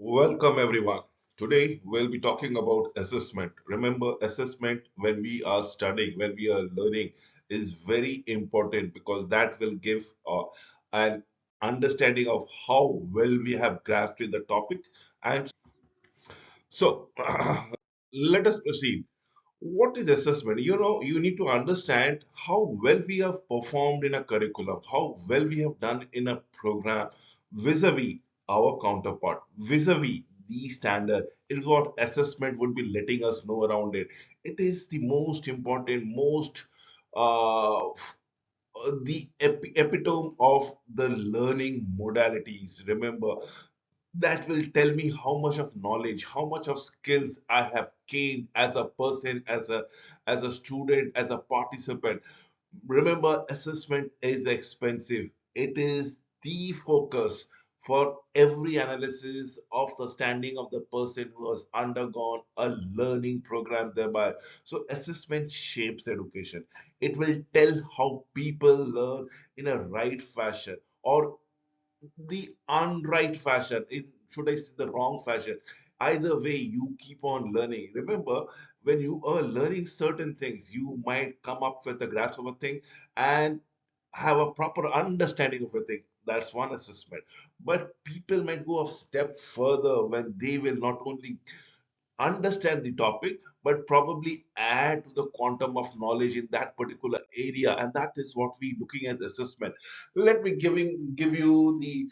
Welcome, everyone. Today, we'll be talking about assessment. Remember, assessment when we are studying, when we are learning, is very important because that will give an understanding of how well we have grasped the topic. And so, let us proceed. What is assessment? You need to understand how well we have performed in a curriculum, how well we have done in a program vis-a-vis our counterpart, vis-a-vis the standard. It is what assessment would be letting us know around it. It is the most important, most the epitome of the learning modalities. Remember, that will tell me how much of knowledge, how much of skills I have gained as a person, as a student, as a participant. Remember, assessment is expensive. It is the focus for every analysis of the standing of the person who has undergone a learning program thereby. So assessment shapes education. It will tell how people learn in a right fashion or the unright fashion, should I say the wrong fashion. Either way, you keep on learning. Remember, when you are learning certain things, you might come up with a grasp of a thing and have a proper understanding of a thing. That's one assessment. But people might go a step further when they will not only understand the topic but probably add to the quantum of knowledge in that particular area, and that is what we looking as assessment. Let me give you the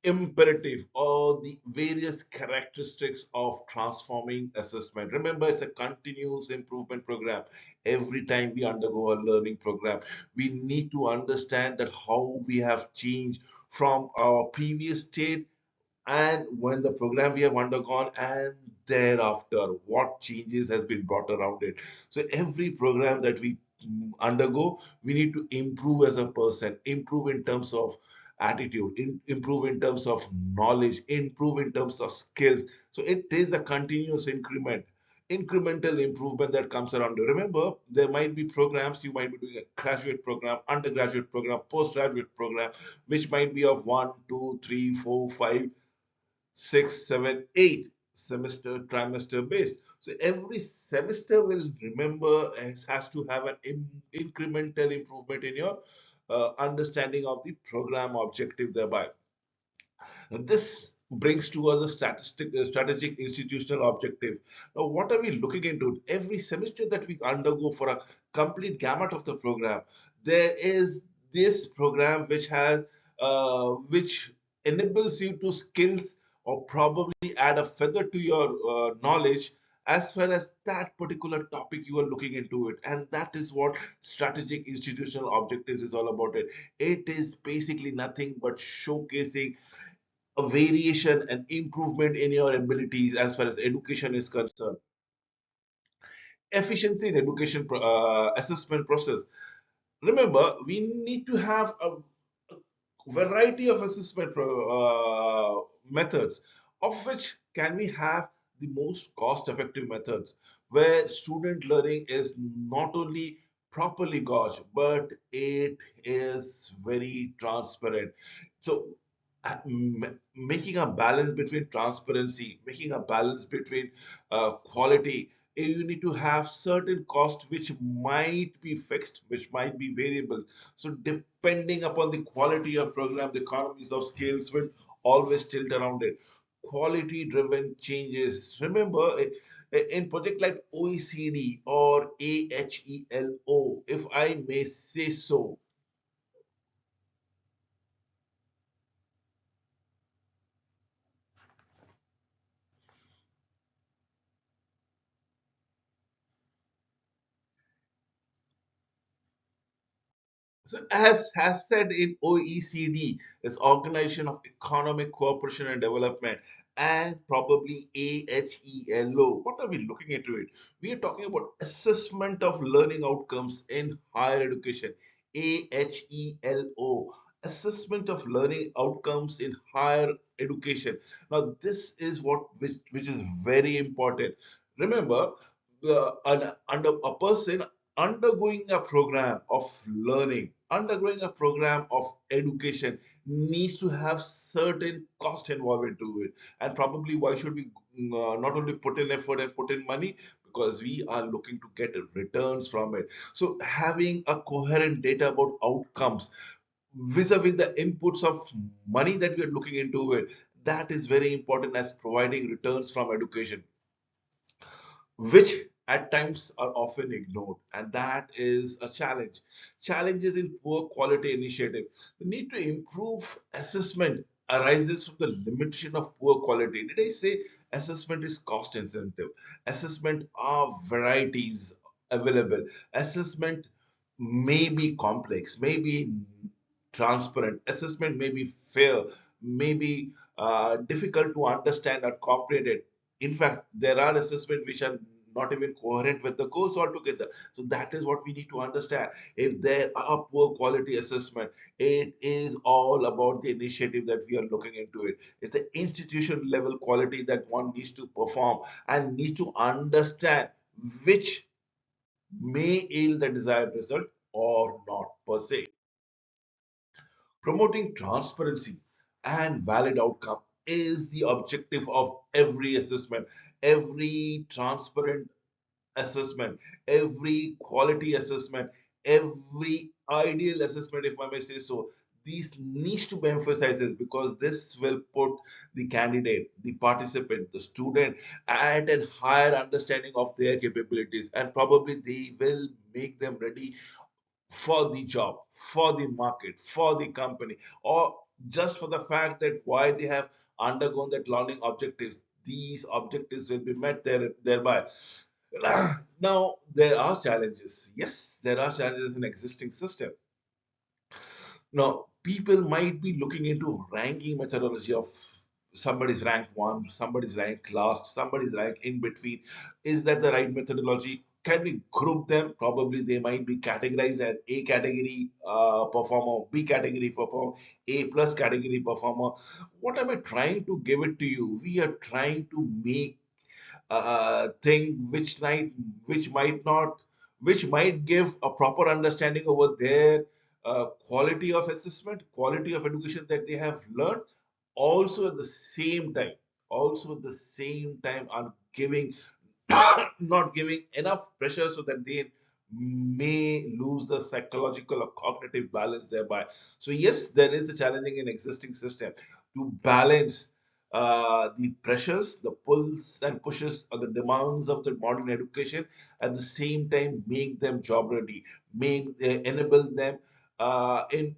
imperative or the various characteristics of transforming assessment. Remember, it's a continuous improvement program. Every time we undergo a learning program, we need to understand that how we have changed from our previous state and when the program we have undergone and thereafter what changes has been brought around it. So every program that we undergo, we need to improve as a person, improve in terms of attitude, improve in terms of knowledge, improve in terms of skills. So it is a continuous incremental improvement that comes around you. Remember, there might be programs, you might be doing a graduate program, undergraduate program, postgraduate program, which might be of 1, 2, 3, 4, 5, 6, 7, 8 semester, trimester based. So every semester will remember has to have an incremental improvement in your understanding of the program objective thereby. And this brings to us a strategic institutional objective. Now, what are we looking into? Every semester that we undergo for a complete gamut of the program, there is this program which enables you to skills or probably add a feather to your knowledge as far as that particular topic you are looking into it. And that is what strategic institutional objectives is all about. It is basically nothing but showcasing a variation and improvement in your abilities as far as education is concerned. Efficiency in education assessment process. Remember, we need to have a variety of assessment methods, of which can we have the most cost effective methods where student learning is not only properly gauged but it is very transparent. So making a balance between transparency, making a balance between quality, you need to have certain costs which might be fixed, which might be variable. So depending upon the quality of program, the economies of scales will always tilt around it. Quality driven changes. Remember, in project like OECD or AHELO, if I may say so, so, as has said in OECD, is Organization of Economic Cooperation and Development, and probably AHELO. What are we looking into it? We are talking about assessment of learning outcomes in higher education. AHELO, assessment of learning outcomes in higher education. Now, this is which is very important. Remember, under a person undergoing a program of learning, undergoing a program of education needs to have certain cost involved into it. And probably why should we not only put in effort and put in money? Because we are looking to get returns from it. So having a coherent data about outcomes vis-a-vis the inputs of money that we are looking into it, that is very important as providing returns from education, which at times are often ignored, and that is a challenge. Challenges in poor quality initiative. The need to improve assessment arises from the limitation of poor quality. Did I say assessment is cost incentive? Assessment are varieties available. Assessment may be complex, may be transparent. Assessment may be fair, may be difficult to understand or comprehend. In fact, there are assessments which are not even coherent with the course altogether. So that is what we need to understand. If there are poor quality assessment, it is all about the initiative that we are looking into it. It's the institution level quality that one needs to perform and needs to understand which may yield the desired result or not per se. Promoting transparency and valid outcome is the objective of every assessment, every transparent assessment, every quality assessment, every ideal assessment, if I may say so. These needs to be emphasized because this will put the candidate, the participant, the student at a higher understanding of their capabilities, and probably they will make them ready for the job, for the market, for the company, or just for the fact that why they have undergone that learning objectives. These objectives will be met thereby. Now, there are challenges. Yes, there are challenges in existing system. Now, people might be looking into ranking methodology of somebody's ranked one, somebody's ranked last, somebody's ranked in between. Is that the right methodology? Can we group them? Probably they might be categorized as A category performer, B category performer, A plus category performer. What am I trying to give it to you? We are trying to make thing which might not, which might give a proper understanding over their quality of assessment, quality of education that they have learned. Also at the same time, also at the same time are giving not giving enough pressure so that they may lose the psychological or cognitive balance thereby. So yes, there is a challenging in existing system to balance the pressures, the pulls and pushes, or the demands of the modern education, at the same time make them job ready, make enable them in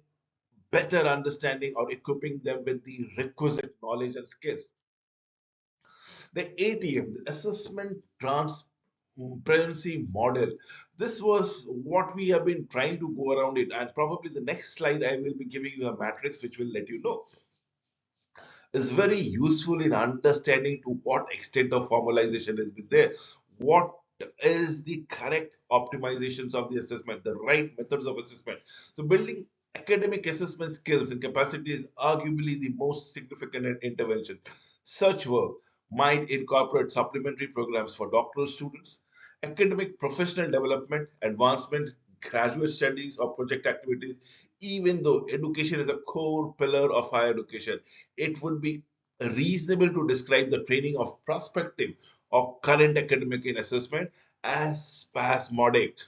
better understanding or equipping them with the requisite knowledge and skills. The ATM, the Assessment Transparency Model, this was what we have been trying to go around it. And probably the next slide, I will be giving you a matrix which will let you know. Is very useful in understanding to what extent of formalization has been there. What is the correct optimizations of the assessment, the right methods of assessment. So building academic assessment skills and capacity is arguably the most significant intervention. Such work might incorporate supplementary programs for doctoral students, academic professional development, advancement, graduate studies, or project activities. Even though education is a core pillar of higher education, it would be reasonable to describe the training of prospective or current academic in assessment as spasmodic.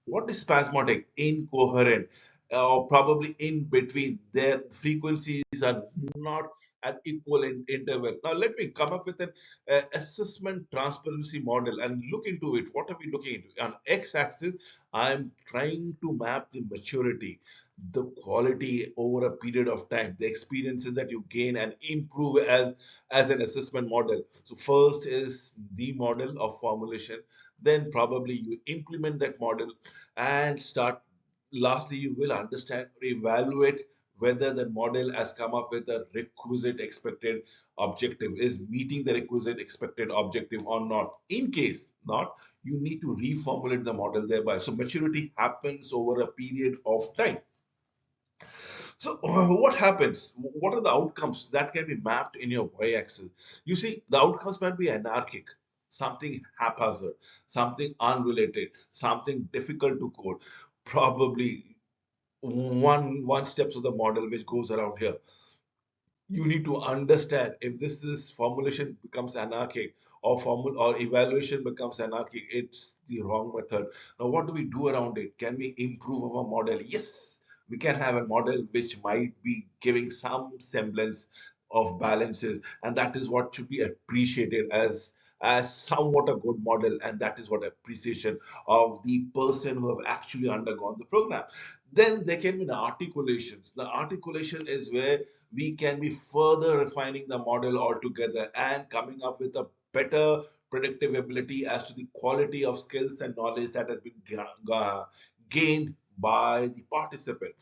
What is spasmodic? Incoherent, or probably in between. Their frequencies are not at equal interval. Now, let me come up with an assessment transparency model and look into it. What are we looking into? On x axis, I'm trying to map the maturity, the quality over a period of time, the experiences that you gain and improve as an assessment model. So, first is the model of formulation, then probably you implement that model and start. Lastly, you will understand or evaluate whether the model has come up with the requisite expected objective, is meeting the requisite expected objective or not. In case not, you need to reformulate the model thereby. So maturity happens over a period of time. So what happens? What are the outcomes that can be mapped in your y-axis? You see, the outcomes might be anarchic. something haphazard, something unrelated, something difficult to code, probably one steps of the model which goes around here. You need to understand if this is formulation becomes anarchic or formul or evaluation becomes anarchic, it's the wrong method. Now what do we do around it? Can we improve our model? Yes, we can have a model which might be giving some semblance of balances, and that is what should be appreciated as somewhat a good model, and that is what appreciation of the person who have actually undergone the program. Then there can be the articulations. The articulation is where we can be further refining the model altogether and coming up with a better predictive ability as to the quality of skills and knowledge that has been gained by the participant,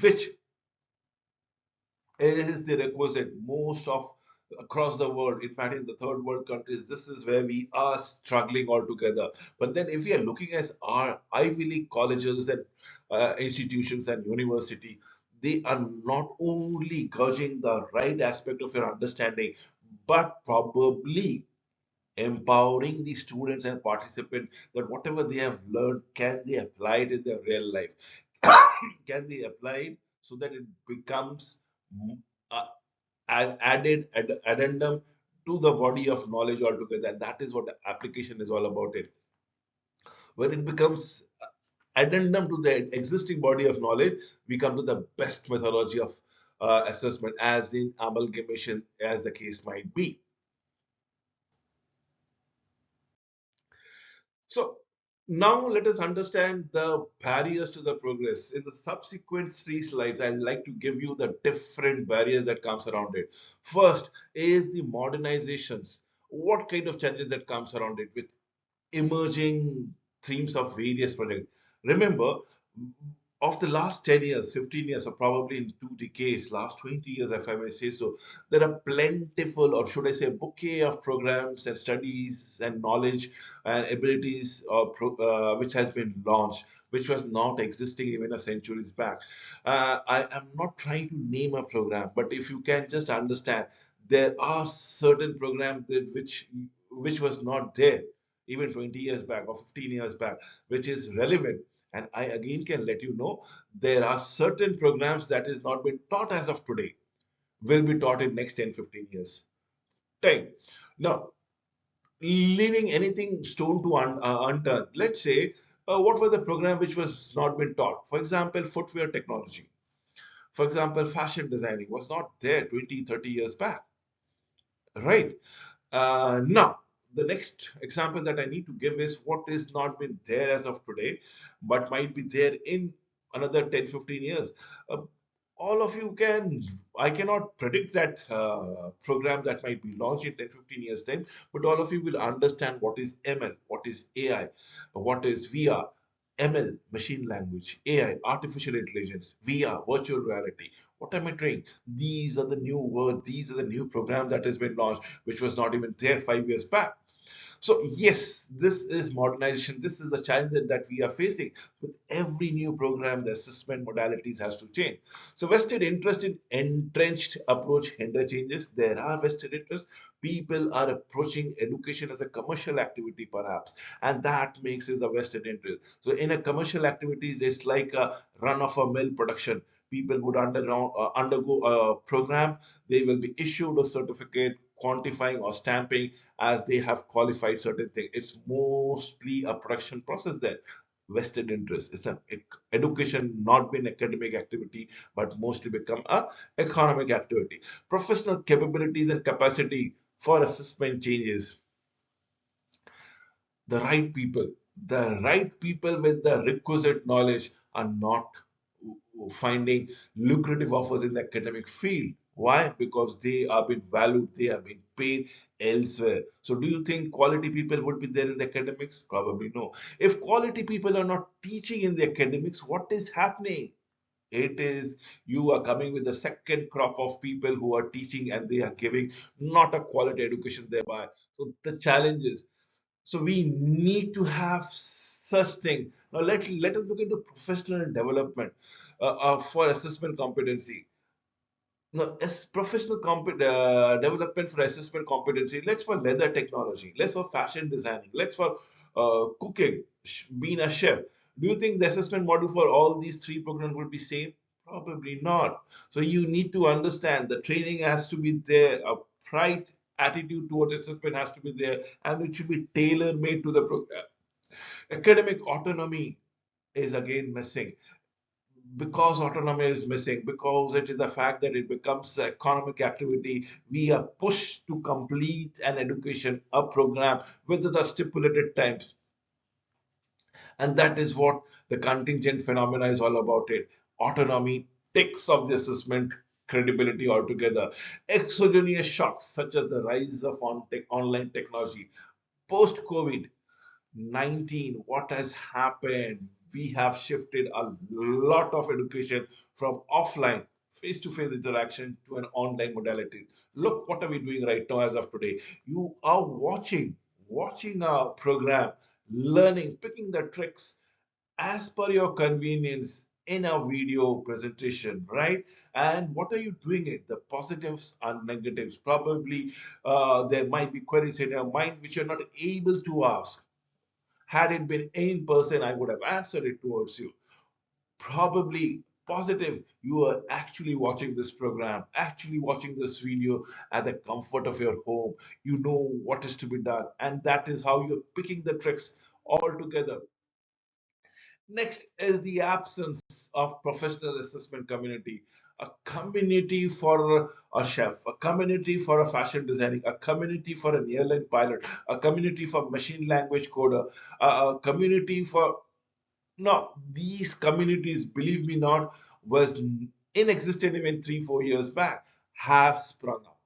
which is the requisite most of across the world. In fact, in the third world countries, this is where we are struggling altogether. But then if we are looking at our Ivy League colleges and institutions and university, they are not only gauging the right aspect of your understanding, but probably empowering the students and participants that whatever they have learned, can they apply it in their real life? Can they apply it so that it becomes uh, an addendum to the body of knowledge altogether? And that is what the application is all about. It when it becomes addendum to the existing body of knowledge, we come to the best methodology of assessment, as in amalgamation, as the case might be. So now let us understand the barriers to the progress. In the subsequent three slides, I'd like to give you the different barriers that comes around it. First is the modernizations. What kind of challenges that comes around it with emerging themes of various projects. Remember, of the last 10 years, 15 years, or probably in 2 decades, last 20 years, if I may say so, there are plentiful, or should I say, bouquet of programs and studies and knowledge and abilities which has been launched, which was not existing even a centuries back. I am not trying to name a program, but if you can just understand, there are certain programs which was not there even 20 years back or 15 years back, which is relevant. And I again can let you know there are certain programs that is not been taught as of today, will be taught in next 10, 15 years. Time. Now, leaving anything stone to unturned, let's say, what was the program which was not been taught? For example, footwear technology. For example, fashion designing was not there 20, 30 years back, right? Now, the next example that I need to give is what is not been there as of today, but might be there in another 10, 15 years. Uh, all of you can, I cannot predict that program that might be launched in 10, 15 years time, but all of you will understand what is ML, what is AI, what is VR, ML, machine language, AI, artificial intelligence, VR, virtual reality. What am I trying? These are the new words, these are the new programs that has been launched, which was not even there 5 years back. So yes, this is modernization. This is the challenge that we are facing. With every new program, the assessment modalities has to change. So vested interest in entrenched approach hinder changes. There are vested interest. People are approaching education as a commercial activity, perhaps, and that makes it a vested interest. So in a commercial activities, it's like a run-of-a-mill production. People would undergo a program. They will be issued a certificate quantifying or stamping as they have qualified certain things. It's mostly a production process there. Vested interest. It's an education, not been academic activity, but mostly become a economic activity. Professional capabilities and capacity for assessment changes. The right people with the requisite knowledge are not finding lucrative offers in the academic field. Why? Because they are being valued, they are being paid elsewhere. So, do you think quality people would be there in the academics? Probably no. If quality people are not teaching in the academics, what is happening? It is you are coming with the second crop of people who are teaching and they are giving not a quality education thereby. So the challenges. So we need to have such thing. Now let us look into professional development for assessment competency. No, as professional development for assessment competency, let's for leather technology, let's for fashion designing, let's for cooking, being a chef. Do you think the assessment model for all these three programs would be same? Probably not. So you need to understand the training has to be there, a right attitude towards assessment has to be there, and it should be tailor made to the program. Academic autonomy is again missing because autonomy is missing, because it is the fact that it becomes an economic activity, we are pushed to complete an education, a program within the stipulated times. And that is what the contingent phenomena is all about it. Autonomy takes off the assessment credibility altogether. Exogenous shocks, such as the rise of online technology, post COVID, 19, what has happened? We have shifted a lot of education from offline face-to-face interaction to an online modality. Look what are we doing right now as of today. You are watching a program, learning, picking the tricks as per your convenience in a video presentation, right? And what are you doing it? The positives and negatives. Probably there might be queries in your mind which you're not able to ask. Had it been in person, I would have answered it towards you. Probably positive, you are actually watching this program, actually watching this video at the comfort of your home. You know what is to be done, and that is how you're picking the tricks all together. Next is the absence of professional assessment community. A community for a chef, a community for a fashion designing, a community for an airline pilot, a community for machine language coder, a community for no, these communities, believe me not, was inexistent even 3, 4 years back, have sprung up.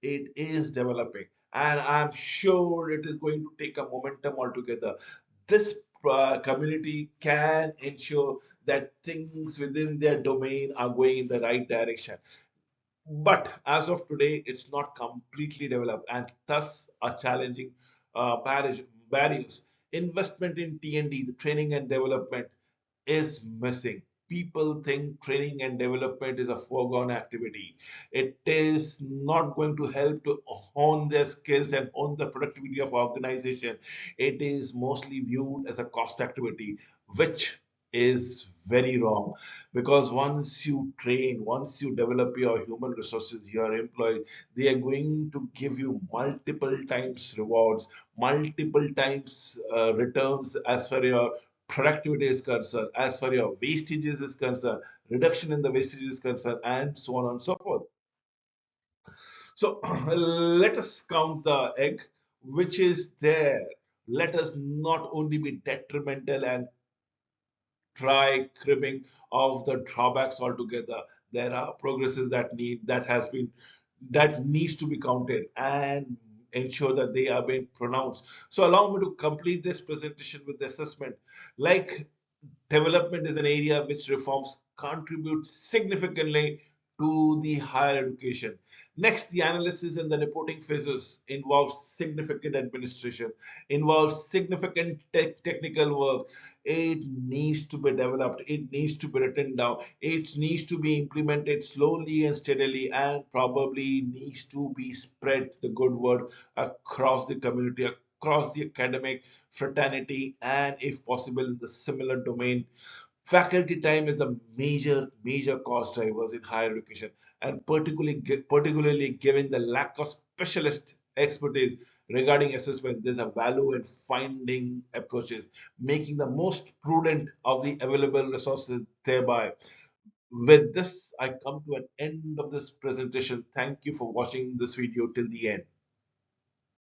It is developing, and I'm sure it is going to take a momentum altogether. This community can ensure that things within their domain are going in the right direction. But as of today, it's not completely developed, and thus are challenging barriers. Investment in T&D, the training and development, is missing. People think training and development is a foregone activity. It is not going to help to hone their skills and hone the productivity of organization. It is mostly viewed as a cost activity, which is very wrong, because once you train, once you develop your human resources, your employees, they are going to give you multiple times rewards, multiple times returns as far your productivity is concerned, as far your wastages is concerned, reduction in the wastage is concerned, and so on and so forth. So let us count the egg which is there. Let us not only be detrimental and try cribbing of the drawbacks altogether. There are progresses that needs to be counted and ensure that they are being pronounced. So allow me to complete this presentation with the assessment. Like development is an area which reforms contribute significantly to the higher education. Next, the analysis and the reporting phases involves significant administration, involves significant technical work. It needs to be developed, it needs to be written down, it needs to be implemented slowly and steadily, and probably needs to be spread the good word across the community, across the academic fraternity, and if possible in the similar domain. Faculty time is the major cost drivers in higher education, and particularly given the lack of specialist expertise regarding assessment, there's a value in finding approaches, making the most prudent of the available resources thereby. With this, I come to an end of this presentation. Thank you for watching this video till the end.